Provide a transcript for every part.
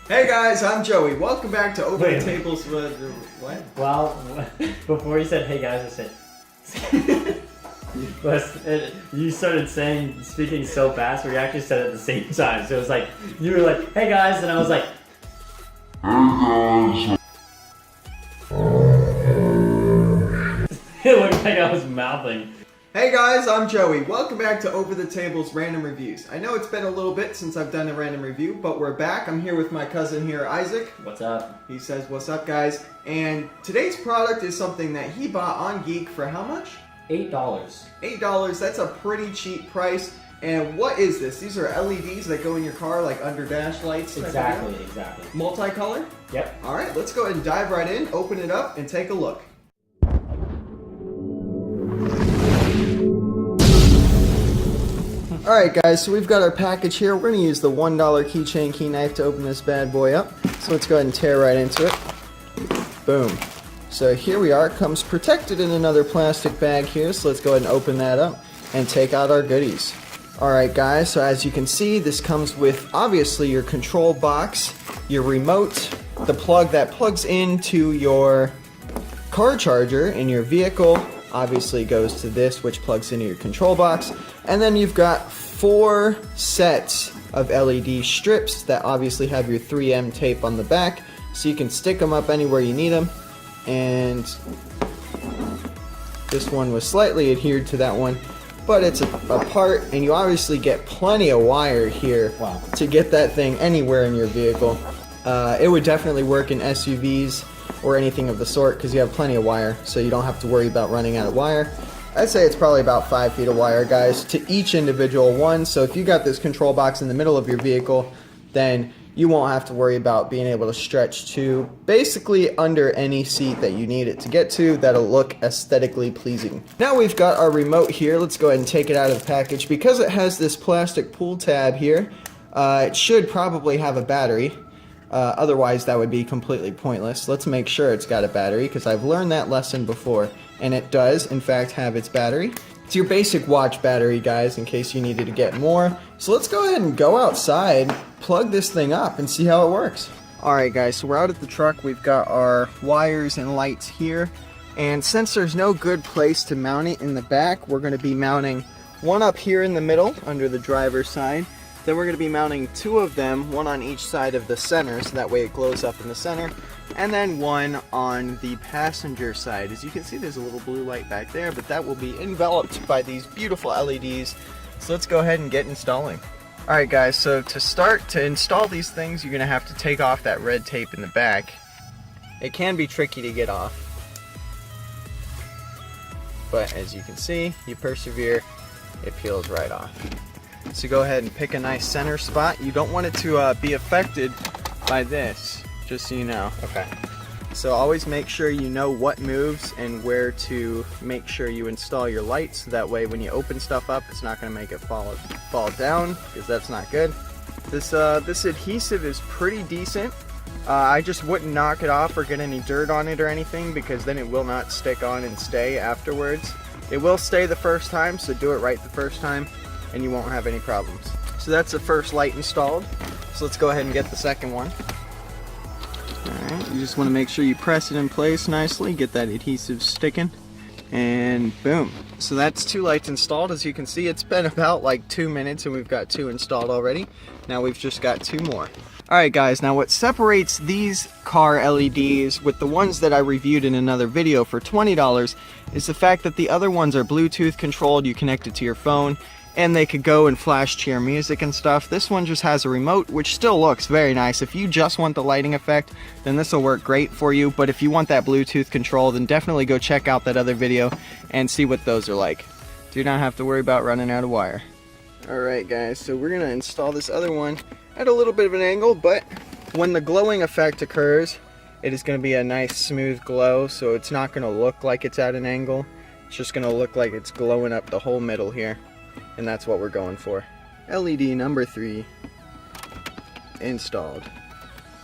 Hey guys, I'm Joey. Welcome back to OverTheTable's. What? Well, before you said "Hey guys," I said. You started speaking so fast. We actually said it at the same time. So it was like you were like, "Hey guys," and I was like, "Hey guys." It looked like I was mouthing. Hey guys, I'm Joey. Welcome back to OverTheTable's Random Reviews. I know it's been a little bit since I've done a random review, but we're back. I'm here with my cousin here, Isaac. What's up? He says, "What's up, guys?" And today's product is something that he bought on Geek for how much? $8. $8. That's a pretty cheap price. And what is this? These are LEDs that go in your car like under dash lights. Exactly. Multicolor? Yep. All right, let's go ahead and dive right in, open it up, and take a look. Alright guys, so we've got our package here. We're going to use the $1 keychain key knife to open this bad boy up. So let's go ahead and tear right into it. Boom. So here we are. It comes protected in another plastic bag here. So let's go ahead and open that up and take out our goodies. Alright guys, so as you can see, this comes with obviously your control box, your remote, the plug that plugs into your car charger in your vehicle. Obviously goes to this, which plugs into your control box, and then you've got 4 sets of LED strips that obviously have your 3M tape on the back, so you can stick them up anywhere you need them. And this one was slightly adhered to that one, but it's apart, and you obviously get plenty of wire here. Wow. To get that thing anywhere in your vehicle. It would definitely work in SUVs or anything of the sort because you have plenty of wire, so you don't have to worry about running out of wire. I'd say it's probably about 5 feet of wire, guys, to each individual one. So if you got this control box in the middle of your vehicle, then you won't have to worry about being able to stretch to basically under any seat that you need it to get to that'll look aesthetically pleasing. Now we've got our remote here. Let's go ahead and take it out of the package. Because it has this plastic pull tab here, it should probably have a battery. Otherwise that would be completely pointless. Let's make sure it's got a battery because I've learned that lesson before, and it does in fact have its battery. It's your basic watch battery, guys, in case you needed to get more. So let's go ahead and go outside, plug this thing up, and see how it works. Alright guys, so we're out at the truck. We've got our wires and lights here, and since there's no good place to mount it in the back, we're going to be mounting one up here in the middle under the driver's side. Then we're going to be mounting 2 of them, one on each side of the center, so that way it glows up in the center, and then one on the passenger side. As you can see, there's a little blue light back there, but that will be enveloped by these beautiful LEDs. So let's go ahead and get installing. Alright guys, so to install these things, you're going to have to take off that red tape in the back. It can be tricky to get off, but as you can see, you persevere, it peels right off. So go ahead and pick a nice center spot. You don't want it to be affected by this, just so you know. Okay. So always make sure you know what moves and where to make sure you install your lights. That way when you open stuff up, it's not going to make it fall down, because that's not good. This adhesive is pretty decent. I just wouldn't knock it off or get any dirt on it or anything, because then it will not stick on and stay afterwards. It will stay the first time, so do it right the first time, and you won't have any problems. So that's the first light installed. So let's go ahead and get the second one. Alright, you just want to make sure you press it in place nicely, get that adhesive sticking, and boom. So that's 2 lights installed. As you can see, it's been about like 2 minutes and we've got 2 installed already. Now we've just got 2 more. Alright guys, now what separates these car LEDs with the ones that I reviewed in another video for $20 is the fact that the other ones are Bluetooth controlled. You connect it to your phone, and they could go and flash to your music and stuff. This one just has a remote, which still looks very nice. If you just want the lighting effect, then this will work great for you. But if you want that Bluetooth control, then definitely go check out that other video and see what those are like. Do not have to worry about running out of wire. Alright guys, so we're going to install this other one at a little bit of an angle, but when the glowing effect occurs, it is going to be a nice smooth glow, so it's not going to look like it's at an angle. It's just going to look like it's glowing up the whole middle here. And that's what we're going for. LED number 3 installed.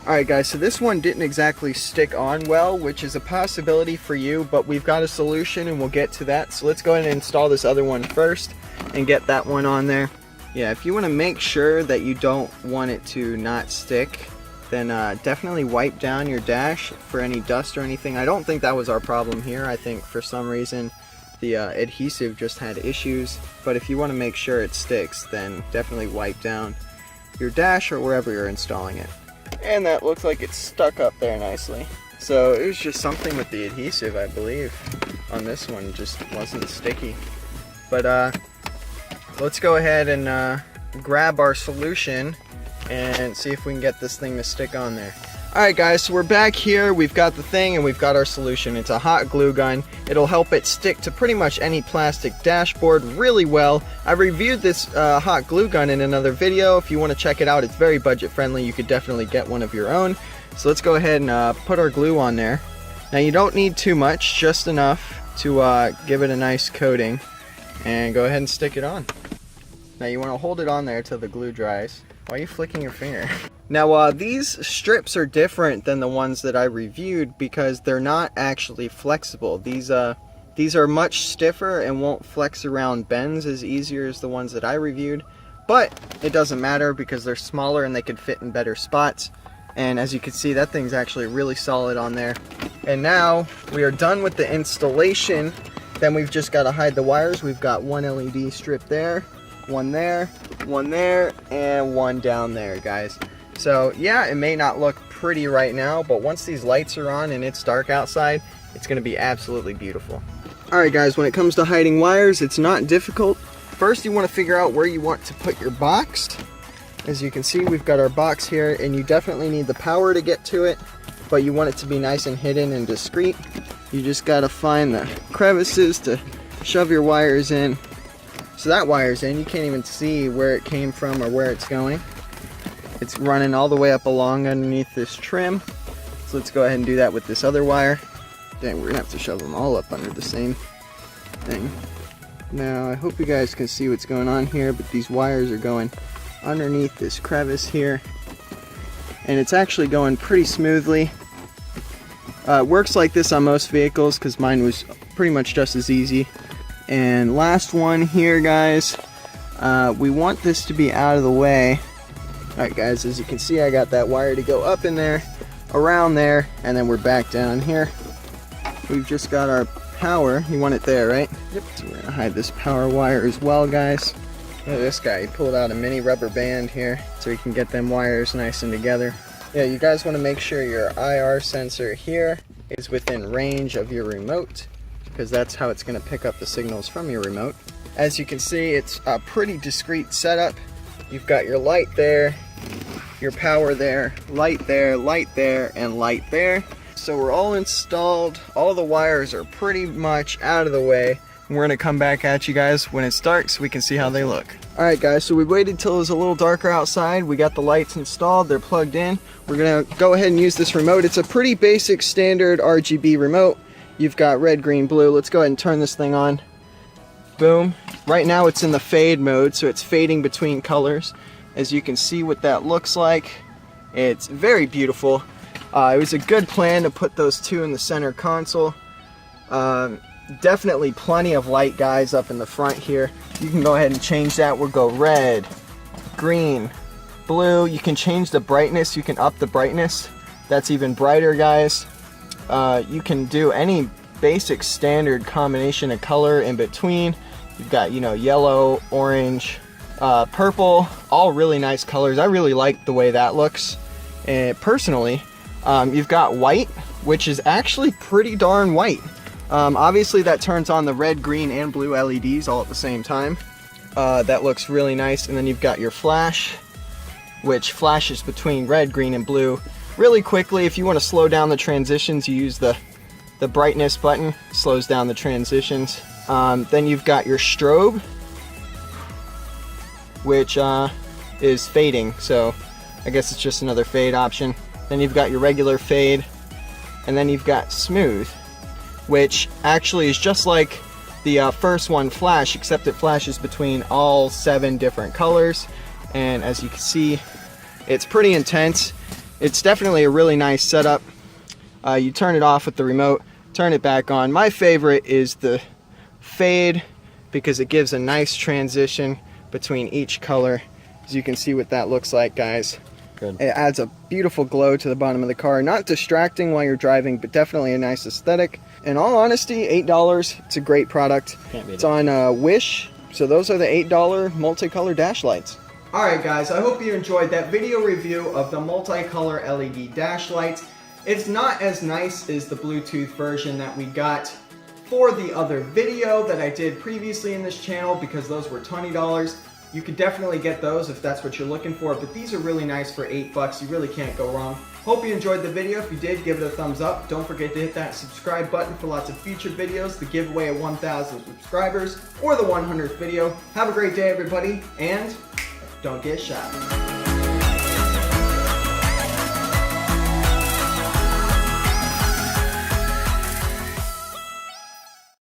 Alright guys, so this one didn't exactly stick on well, which is a possibility for you, but we've got a solution and we'll get to that. So let's go ahead and install this other one first and get that one on there. Yeah, if you want to make sure that you don't want it to not stick, then definitely wipe down your dash for any dust or anything. I don't think that was our problem here. I think for some reason the adhesive just had issues, but if you want to make sure it sticks, then definitely wipe down your dash or wherever you're installing it. And that looks like it's stuck up there nicely. So it was just something with the adhesive, I believe, on this one. It just wasn't sticky. But let's go ahead and grab our solution and see if we can get this thing to stick on there. Alright guys, so we're back here. We've got the thing and we've got our solution. It's a hot glue gun. It'll help it stick to pretty much any plastic dashboard really well. I reviewed this hot glue gun in another video. If you want to check it out, it's very budget friendly. You could definitely get one of your own. So let's go ahead and put our glue on there. Now you don't need too much, just enough to give it a nice coating. And go ahead and stick it on. Now you want to hold it on there till the glue dries. Why are you flicking your finger? Now these strips are different than the ones that I reviewed because they're not actually flexible. These are much stiffer and won't flex around bends as easier as the ones that I reviewed. But it doesn't matter because they're smaller and they can fit in better spots. And as you can see, that thing's actually really solid on there. And now we are done with the installation. Then we've just got to hide the wires. We've got one LED strip there, one there, and one down there, guys. So yeah, it may not look pretty right now, but once these lights are on and it's dark outside, it's going to be absolutely beautiful. Alright guys, when it comes to hiding wires, it's not difficult. First you want to figure out where you want to put your box. As you can see, we've got our box here, and you definitely need the power to get to it, but you want it to be nice and hidden and discreet. You just got to find the crevices to shove your wires in. So that wire's in, you can't even see where it came from or where it's going. It's running all the way up along underneath this trim. So let's go ahead and do that with this other wire. Dang, we're gonna have to shove them all up under the same thing. Now, I hope you guys can see what's going on here, but these wires are going underneath this crevice here. And it's actually going pretty smoothly. It works like this on most vehicles because mine was pretty much just as easy. And last one here, guys. We want this to be out of the way. Alright guys, as you can see, I got that wire to go up in there, around there, and then we're back down here. We've just got our power. You want it there, right? Yep. So we're going to hide this power wire as well, guys. Look at this guy. He pulled out a mini rubber band here so he can get them wires nice and together. Yeah, you guys want to make sure your IR sensor here is within range of your remote, because that's how it's going to pick up the signals from your remote. As you can see, it's a pretty discreet setup. You've got your light there, your power there, and light there. So we're all installed. All the wires are pretty much out of the way. And we're gonna come back at you guys when it's dark so we can see how they look. Alright guys, so we waited till it was a little darker outside. We got the lights installed, they're plugged in. We're gonna go ahead and use this remote. It's a pretty basic standard RGB remote. You've got red, green, blue. Let's go ahead and turn this thing on. Boom. Right now it's in the fade mode, so it's fading between colors. As you can see what that looks like, it's very beautiful. It was a good plan to put those two in the center console. Definitely plenty of light, guys, up in the front here. You can go ahead and change that. We'll go red, green, blue. You can change the brightness. You can up the brightness. That's even brighter, guys. You can do any basic standard combination of color in between. You've got, you know, yellow, orange, purple, all really nice colors. I really like the way that looks. And personally, you've got white, which is actually pretty darn white. Obviously that turns on the red, green, and blue LEDs all at the same time. That looks really nice. And then you've got your flash, which flashes between red, green, and blue really quickly. If you want to slow down the transitions, you use the brightness button, slows down the transitions. Then you've got your strobe, which is fading, so I guess it's just another fade option. Then you've got your regular fade, and then you've got smooth, which actually is just like the first one, flash, except it flashes between all 7 different colors. And as you can see, it's pretty intense. It's definitely a really nice setup. You turn it off with the remote, turn it back on. My favorite is the fade because it gives a nice transition between each color. As you can see what that looks like, guys. Good. It adds a beautiful glow to the bottom of the car. Not distracting while you're driving, but definitely a nice aesthetic. In all honesty, $8, it's a great product. Can't beat It's it. on Wish, so those are the $8 multicolor dash lights. Alright guys, I hope you enjoyed that video review of the multicolor LED dash lights. It's not as nice as the Bluetooth version that we got for the other video that I did previously in this channel, because those were $20. You could definitely get those if that's what you're looking for, but these are really nice for $8. You really can't go wrong. Hope you enjoyed the video. If you did, give it a thumbs up. Don't forget to hit that subscribe button for lots of future videos, the giveaway of 1,000 subscribers, or the 100th video. Have a great day, everybody, and don't get shot.